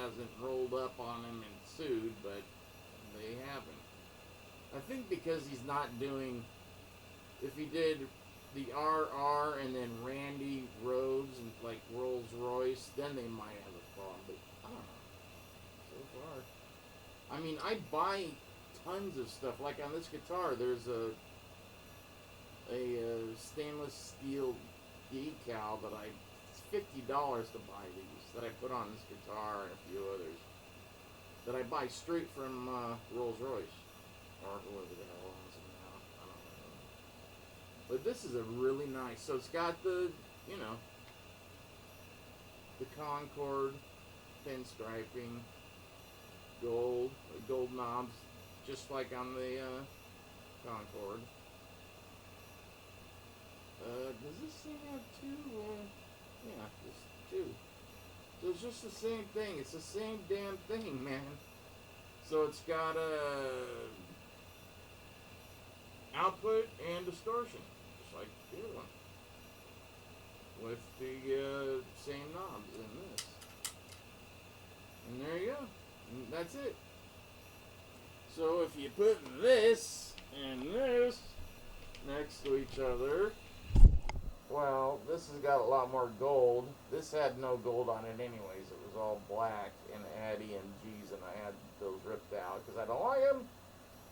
hasn't rolled up on him and sued, but they haven't. I think because he's not doing. If he did the RR and then Randy Rhoads and like Rolls Royce, then they might have a problem. But I don't know. So far, I mean, I buy tons of stuff. Like on this guitar, there's a stainless steel decal that it's $50 to buy these that I put on this guitar and a few others that I buy straight from Rolls Royce or whoever the hell owns them now. I don't know. But this is a really nice. So it's got the the Concorde pinstriping, gold knobs, just like on the Concorde. Does this thing have two? Yeah, just two. So it's just the same thing. It's the same damn thing, man. So it's got output and distortion, just like the other one, with the same knobs in this. And there you go. And that's it. So if you put this and this next to each other, well, this has got a lot more gold. This had no gold on it anyways. It was all black and had EMGs, and I had those ripped out because I don't like them.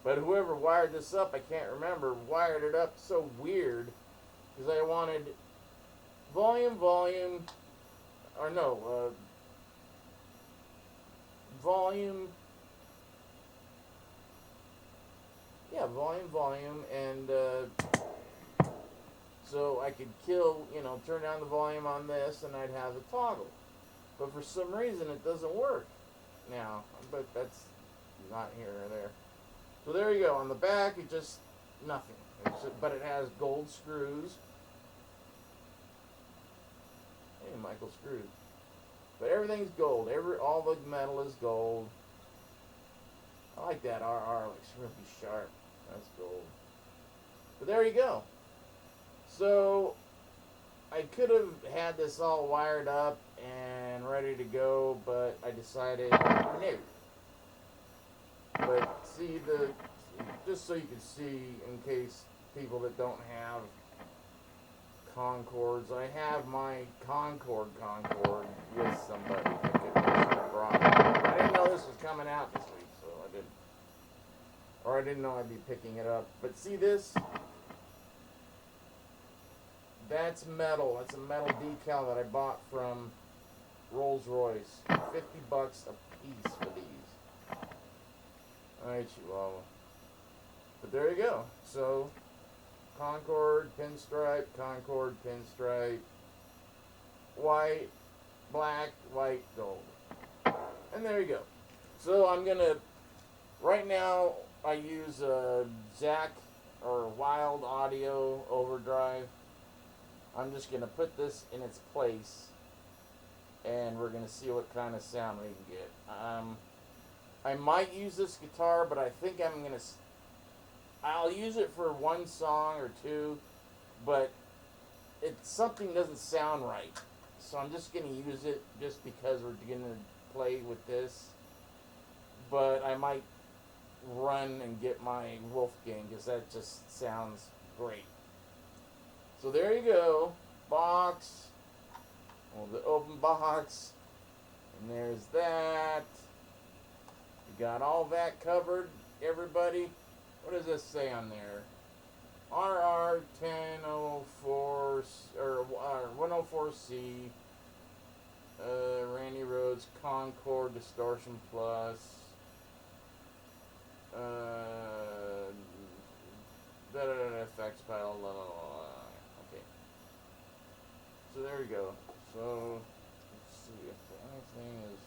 But whoever wired this up, I can't remember, wired it up so weird because I wanted volume, volume, and so I could turn down the volume on this and I'd have a toggle. But for some reason it doesn't work now, but that's not here or there. So there you go. On the back, it just nothing. But it has gold screws. Hey, Michael screwed. But everything's gold. All the metal is gold. I like that RR. Looks really sharp. That's gold. But there you go. So I could have had this all wired up and ready to go, but I decided no. But see, just so you can see, in case people that don't have Concords, I have my Concorde with somebody that could brought it. I didn't know this was coming out this week, so I didn't. Or I didn't know I'd be picking it up. But see this? That's metal. That's a metal decal that I bought from Rolls Royce. $50 a piece for these. Alright, Chihuahua. But there you go. So, Concorde pinstripe, white, black, white, gold. And there you go. So I'm gonna, right now I use a Jack or Wild Audio overdrive. I'm just gonna put this in its place and we're gonna see what kind of sound we can get. I might use this guitar, but I think I'll use it for one song or two, but something doesn't sound right. So I'm just going to use it just because we're going to play with this. But I might run and get my Wolfgang because that just sounds great. So there you go. Box. Well, the open box. And there's that. We got all that covered, everybody. What does this say on there? RR 1004 or 104C. Randy Rhoads Concorde Distortion Plus. Effects pedal. Okay. So there we go. So let's see if anything is.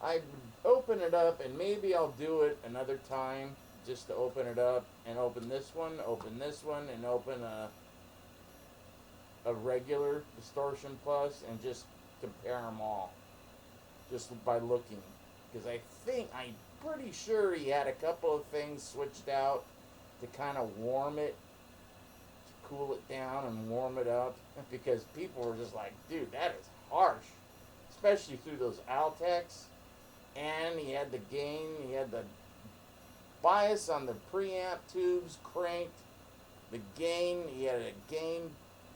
I open it up, and maybe I'll do it another time, just to open it up and open this one, and open a regular Distortion Plus, and just compare them all, just by looking, because I'm pretty sure he had a couple of things switched out to kind of warm it, to cool it down and warm it up, because people were just like, dude, that is harsh, especially through those Altecs. and he had the gain, he had the bias on the preamp tubes cranked, the gain, he had a gain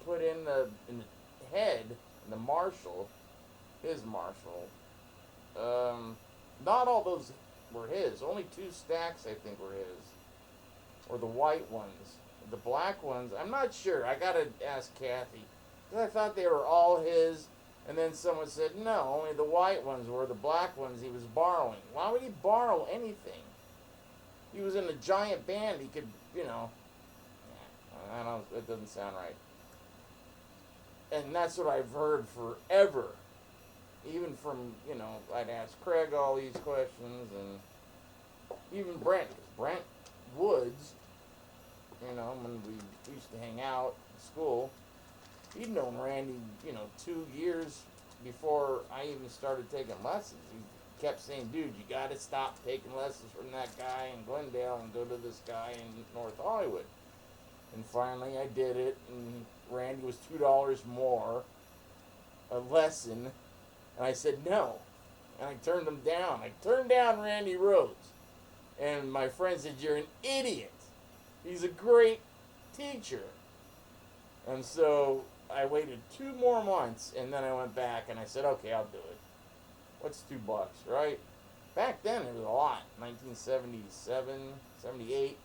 put in the head, in the Marshall, his Marshall. Not all those were his. Only 2 stacks, I think, were his. Or the white ones. The black ones, I'm not sure. I gotta ask Kathy. Because I thought they were all his. And then someone said, no, only the white ones were. The black ones he was borrowing. Why would he borrow anything? He was in a giant band. He could, you know. I don't, it doesn't sound right. And that's what I've heard forever. Even from, you know, I'd ask Craig all these questions, and even Brent. Because Brent Woods, you know, when we used to hang out at school, he'd known Randy, you know, 2 years before I even started taking lessons. He kept saying, dude, you got to stop taking lessons from that guy in Glendale and go to this guy in North Hollywood. And finally I did it, and Randy was $2 more a lesson. And I said no. And I turned him down. I turned down Randy Rhoads. And my friend said, you're an idiot. He's a great teacher. And so I waited 2 more months, and then I went back and I said, okay, I'll do it. What's $2, right? Back then it was a lot. 1977, 78,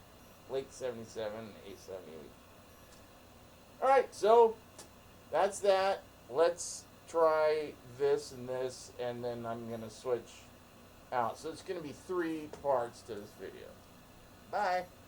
late 77, 78. Alright, so that's that. Let's try this, and then I'm going to switch out. So it's going to be 3 parts to this video. Bye.